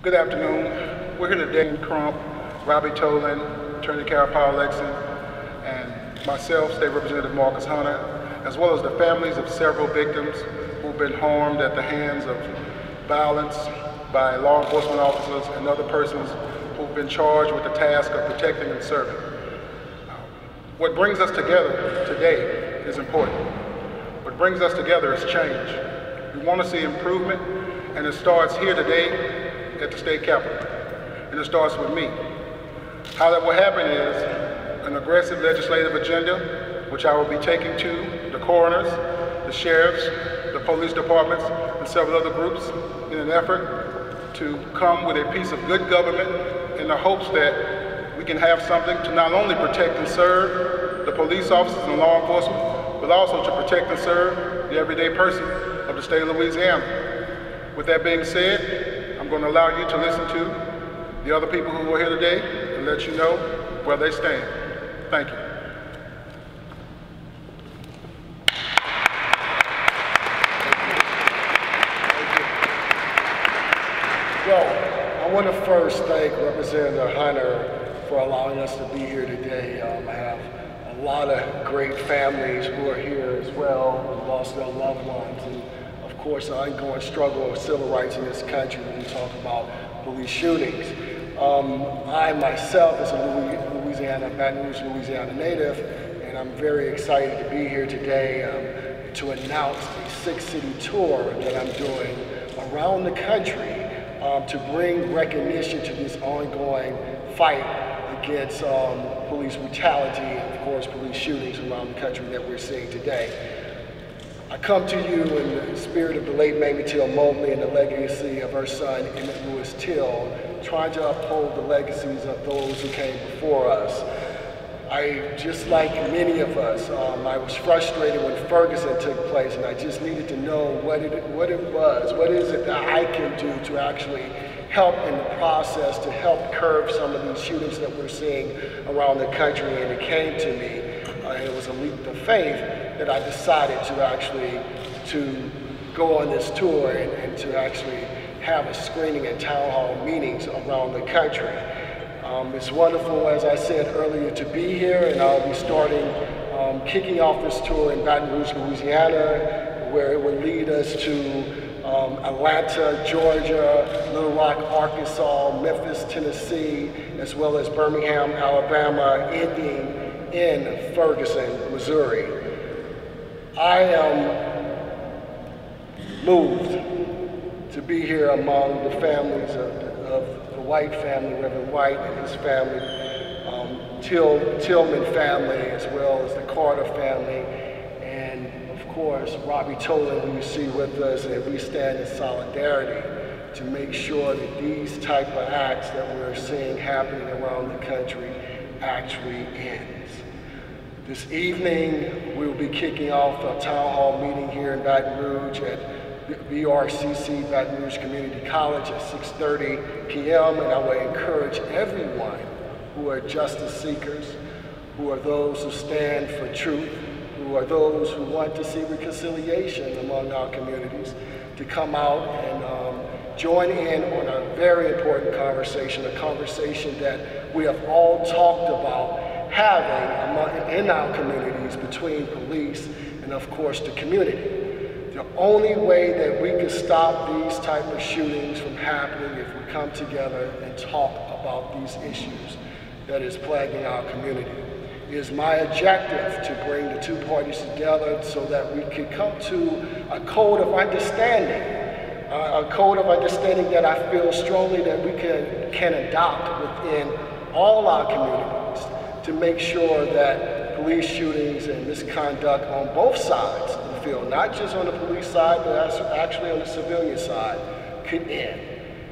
Good afternoon. We're here today Ben Crump, Robbie Tolan, Attorney General Powell Lexcie, and myself, State Representative Marcus Hunter, as well as the families of several victims who've been harmed at the hands of violence by law enforcement officers and other persons who've been charged with the task of protecting and serving. What brings us together today is important. What brings us together is change. We want to see improvement, and it starts here today at the state capitol, and it starts with me. How that will happen is an aggressive legislative agenda, which I will be taking to the coroners, the sheriffs, the police departments, and several other groups in an effort to come with a piece of good government in the hopes that we can have something to not only protect and serve the police officers and law enforcement, but also to protect and serve the everyday person of the state of Louisiana. With that being said, I'm going to allow you to listen to the other people who are here today and let you know where they stand. Thank you. Well, I want to first thank Representative Hunter for allowing us to be here today. I have a lot of great families who are here as well, who lost their loved ones. And of course, the ongoing struggle of civil rights in this country when we talk about police shootings. I myself is a Louisiana, Baton Rouge, Louisiana native, and I'm very excited to be here today to announce a 6-city tour that I'm doing around the country to bring recognition to this ongoing fight against police brutality and, of course, police shootings around the country that we're seeing today. I come to you in the spirit of the late Mamie Till Mobley and the legacy of her son, Emmett Lewis Till, trying to uphold the legacies of those who came before us. Just like many of us, I was frustrated when Ferguson took place, and I just needed to know what it was. What is it that I can do to actually help in the process to help curb some of these shootings that we're seeing around the country? And it came to me, and it was a leap of faith that I decided to go on this tour and to actually have a screening and town hall meetings around the country. It's wonderful, as I said earlier, to be here, and I'll be kicking off this tour in Baton Rouge, Louisiana, where it will lead us to Atlanta, Georgia, Little Rock, Arkansas, Memphis, Tennessee, as well as Birmingham, Alabama, ending in Ferguson, Missouri. I am moved to be here among the families of the White family, Reverend White and his family, Tillman family, as well as the Carter family, and of course Robbie Tolan, who you see with us, and we stand in solidarity to make sure that these type of acts that we're seeing happening around the country actually ends. This evening, we'll be kicking off a town hall meeting here in Baton Rouge at BRCC, Baton Rouge Community College at 6:30 p.m. And I will encourage everyone who are justice seekers, who are those who stand for truth, who are those who want to see reconciliation among our communities, to come out and join in on a very important conversation, a conversation that we have all talked about having in our communities between police and, of course, the community. The only way that we can stop these type of shootings from happening if we come together and talk about these issues that is plaguing our community. It is my objective to bring the two parties together so that we can come to a code of understanding, that I feel strongly that we can adopt within all our communities to make sure that police shootings and misconduct on both sides of the field, not just on the police side, but actually on the civilian side, could end.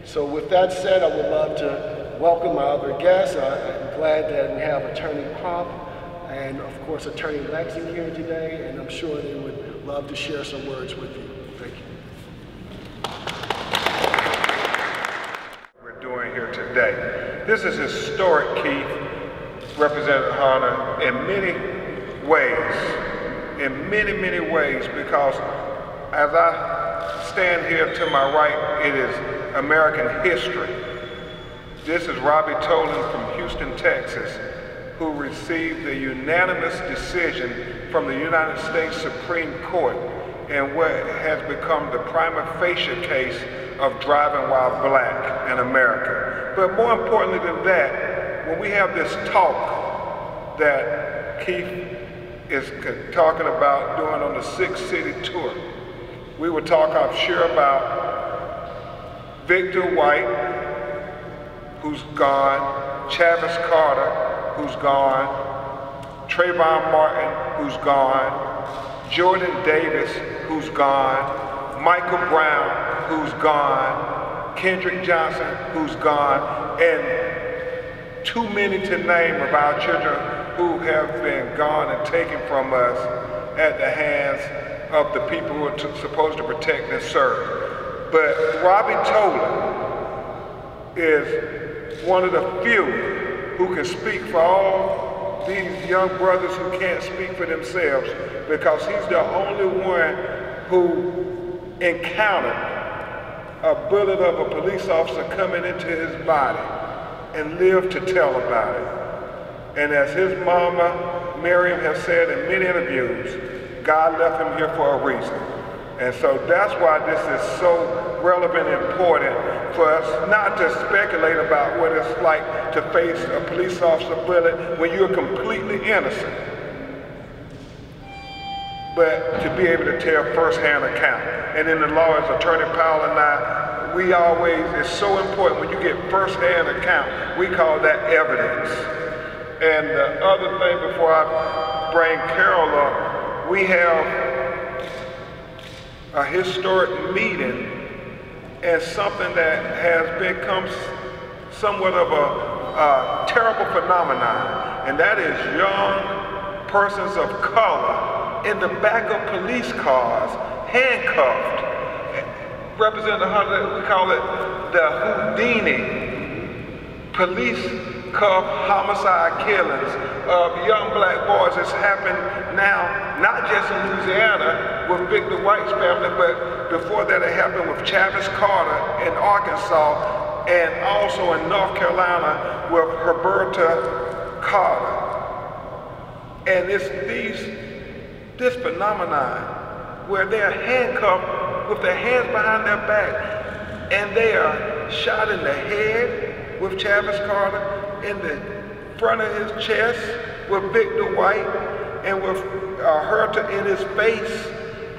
So with that said, I would love to welcome my other guests. I'm glad that we have Attorney Crump and, of course, Attorney Lexcie here today, and I'm sure they would love to share some words with you. Thank you. We're doing here today. This is historic, Keith, Representative Hunter, in many ways, because as I stand here to my right, it is American history. This is Robbie Tolan from Houston, Texas, who received the unanimous decision from the United States Supreme Court in what has become the prima facie case of driving while black in America. But more importantly than that, when we have this talk that Keith is talking about doing on the 6-city tour, we will talk, I'm sure, about Victor White, who's gone, Chavis Carter, who's gone, Trayvon Martin, who's gone, Jordan Davis, who's gone, Michael Brown, who's gone, Kendrick Johnson, who's gone, and too many to name of our children who have been gone and taken from us at the hands of the people who are supposed to protect and serve. But Robbie Tolan is one of the few who can speak for all these young brothers who can't speak for themselves, because he's the only one who encountered a bullet of a police officer coming into his body and lived to tell about it. And as his mama, Miriam, has said in many interviews, God left him here for a reason. And so that's why this is so relevant and important for us not to speculate about what it's like to face a police officer bullet when you're completely innocent, but to be able to tell firsthand account. And in the law, as Attorney Powell and I, we always, it's so important when you get firsthand account, we call that evidence. And the other thing before I bring Carol up, we have a historic meeting and something that has become somewhat of a terrible phenomenon, and that is young persons of color in the back of police cars, handcuffed. Representative Hunter, we call it the Houdini police cuff homicide killings of young black boys. It's happened now, not just in Louisiana with Victor White's family, but before that it happened with Chavis Carter in Arkansas, and also in North Carolina with Roberta Carter. And it's this phenomenon where they're handcuffed with their hands behind their back, and they are shot in the head with Chavis Carter, in the front of his chest with Victor White, and with Herta in his face.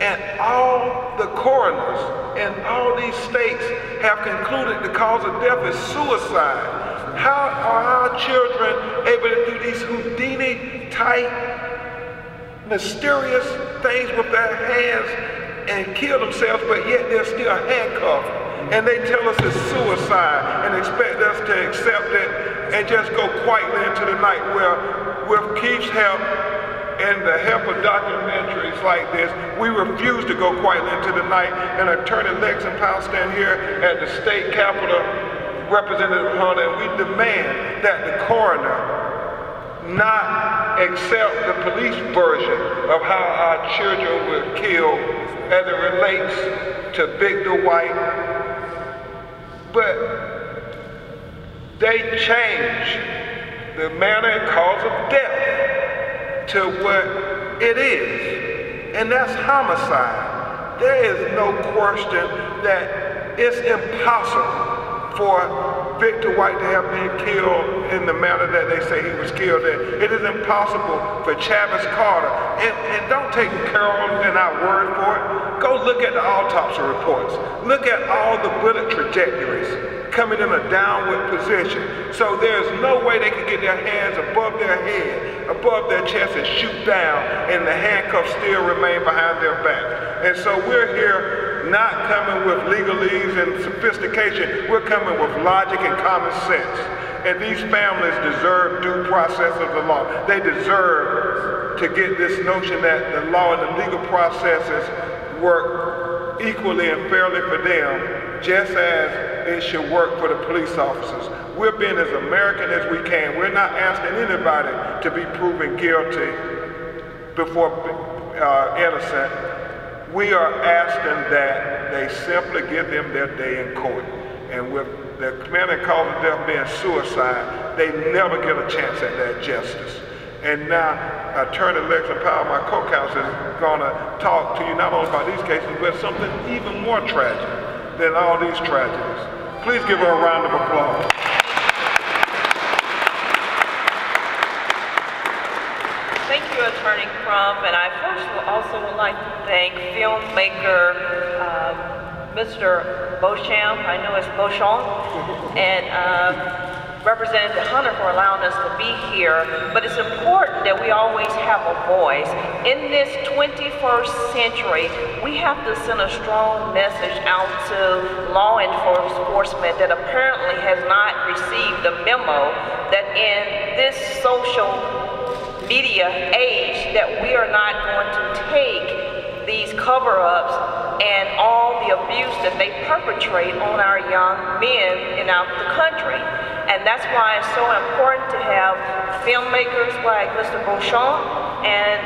And all the coroners in all these states have concluded the cause of death is suicide. How are our children able to do these Houdini-type, mysterious things with their hands and kill themselves, but yet they're still handcuffed? And they tell us it's suicide and expect us to accept it and just go quietly into the night, where with Keith's help and the help of documentaries like this, we refuse to go quietly into the night. And Attorney Lex and Powell stand here at the state capitol, Representative Hunter, and we demand that the coroner not accept the police version of how our children were killed as it relates to Victor White. But they change the manner and cause of death to what it is, and that's homicide. There is no question that it's impossible for Victor White to have been killed in the manner that they say he was killed in. It is impossible for Chavis Carter, and don't take Carol and our word for it. Go look at the autopsy reports. Look at all the bullet trajectories coming in a downward position. So there's no way they could get their hands above their head, above their chest, and shoot down, and the handcuffs still remain behind their back. And so we're here not coming with legalese and sophistication. We're coming with logic and common sense. And these families deserve due process of the law. They deserve to get this notion that the law and the legal processes work equally and fairly for them, just as it should work for the police officers. We're being as American as we can. We're not asking anybody to be proven guilty before innocent. We are asking that they simply give them their day in court. And with the commanding cause of death being suicide, they never get a chance at that justice. And now, Attorney Lexcie Powell, my co-counsel, is going to talk to you not only about these cases, but something even more tragic than all these tragedies. Please give her a round of applause. Thank you, Attorney Crump, and I first also would like to thank filmmaker Mr. Beauchamp, I know it's Beauchamp, and Representative Hunter for allowing us to be here. But it's important that we always have a voice. In this 21st century, we have to send a strong message out to law enforcement that apparently has not received the memo that in this social media age that we are not going to take these cover-ups and all the abuse that they perpetrate on our young men in the country. And that's why it's so important to have filmmakers like Mr. Beauchamp and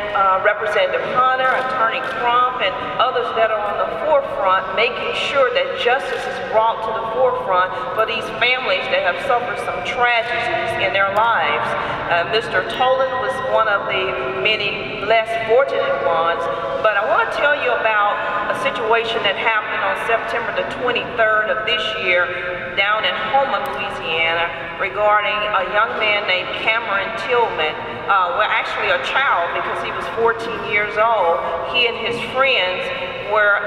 Representative Hunter, Attorney Crump, and others that are on the forefront, making sure that justice is brought to the forefront for these families that have suffered some tragedies in their lives. Mr. Tolan was one of the many less fortunate ones, but I want to tell you about a situation that happened on September the 23rd of this year down in Houma, Louisiana, regarding a young man named Cameron Tillman, well actually a child because he was 14 years old. He and his friends were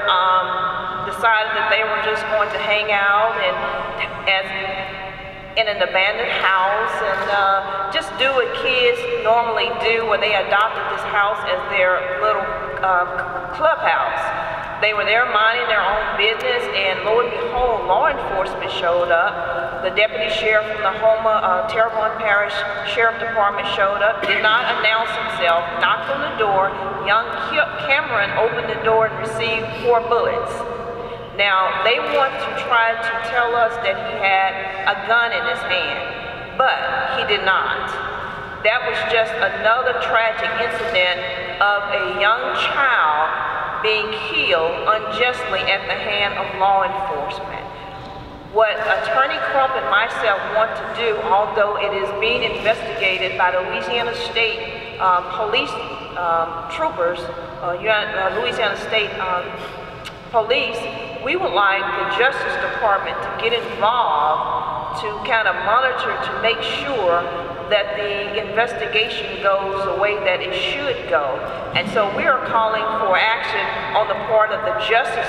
decided that they were just going to hang out and in an abandoned house and just do what kids normally do when they adopted this house as their little clubhouse. They were there minding their own business, and lo and behold, law enforcement showed up. The deputy sheriff from the Houma Terrebonne Parish Sheriff Department showed up, did not announce himself, knocked on the door. Young Cameron opened the door and received 4 bullets. Now, they want to try to tell us that he had a gun in his hand, but he did not. That was just another tragic incident of a young child being killed unjustly at the hand of law enforcement. What Attorney Crump and myself want to do, although it is being investigated by the Louisiana State Police troopers, Louisiana State Police, we would like the Justice Department to get involved to kind of monitor to make sure that the investigation goes the way that it should go. And so we are calling for action on the part of the Justice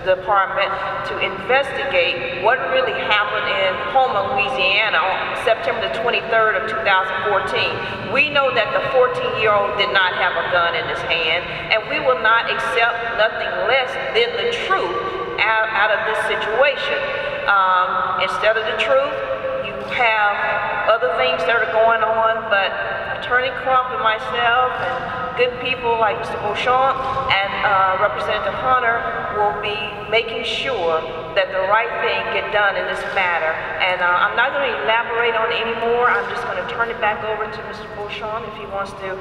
Department to investigate what really happened in Houma, Louisiana on September the 23rd of 2014. We know that the 14-year-old did not have a gun in his hand, and we will not accept nothing less than the truth out of this situation. Instead of the truth, you have other things that are going on, but Attorney Crump and myself and good people like Mr. Beauchamp and Representative Hunter will be making sure that the right thing get done in this matter. And I'm not going to elaborate on it anymore. I'm just going to turn it back over to Mr. Beauchamp if he wants to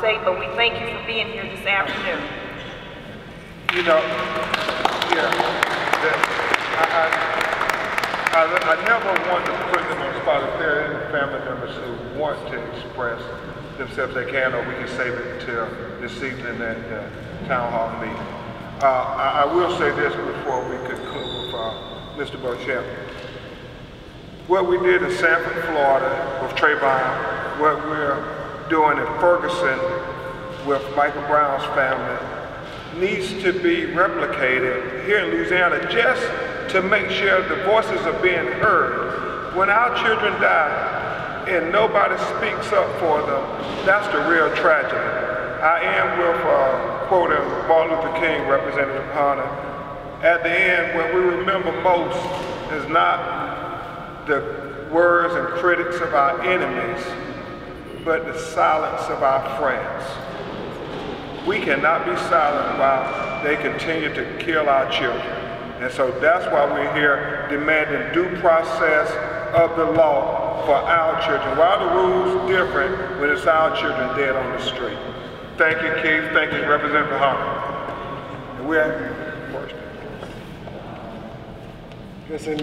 say, but we thank you for being here this afternoon. You know, yeah, I never want to put them on the spot. If there are any family members who want to express themselves, they can, or we can save it until this evening at the town hall meeting. I will say this before we conclude with Mr. Beauchamp. What we did in Sanford, Florida with Trayvon, what we're doing in Ferguson with Michael Brown's family needs to be replicated here in Louisiana just to make sure the voices are being heard. When our children die and nobody speaks up for them, that's the real tragedy. I am with, quoting Martin Luther King, Representative Hunter, at the end, what we remember most is not the words and critics of our enemies, but the silence of our friends. We cannot be silent while they continue to kill our children. And so that's why we're here demanding due process of the law for our children. Why are the rules different when it's our children dead on the street? Thank you, Keith. Thank you, Representative Hunter. And we're asking questions. Because in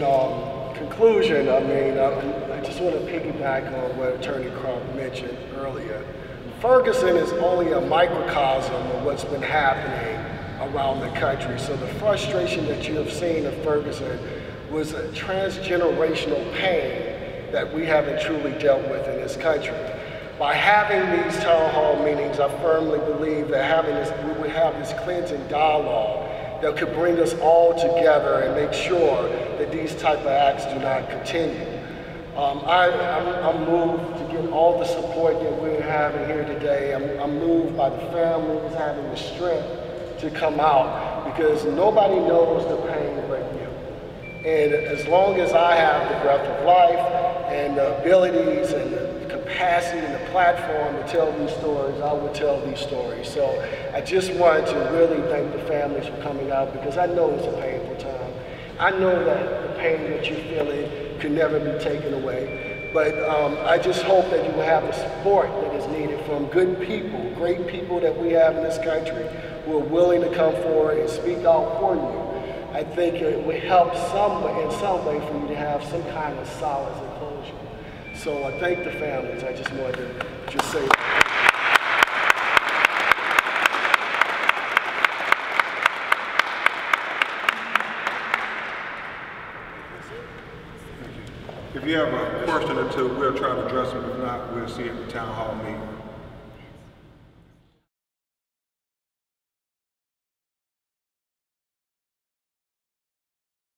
conclusion, I mean, I just want to piggyback on what Attorney Crump mentioned earlier. Ferguson is only a microcosm of what's been happening around the country. So the frustration that you have seen of Ferguson was a transgenerational pain that we haven't truly dealt with in this country. By having these town hall meetings, I firmly believe that we would have this cleansing dialogue that could bring us all together and make sure that these type of acts do not continue. I'm moved to get all the support that we're having here today. I'm moved by the families having the strength to come out, because nobody knows the pain but you. And as long as I have the breath of life and the abilities and the capacity and the platform to tell these stories, I will tell these stories. So I just wanted to really thank the families for coming out, because I know it's a painful time. I know that the pain that you're feeling can never be taken away. But I just hope that you will have the support that is needed from good people, great people that we have in this country who are willing to come forward and speak out for you. I think it would help in some way for you to have some kind of solace and closure. So I thank the families. I just wanted to just say that. If you have a question or two, we'll try to address them. If not, we'll see you at the town hall meeting.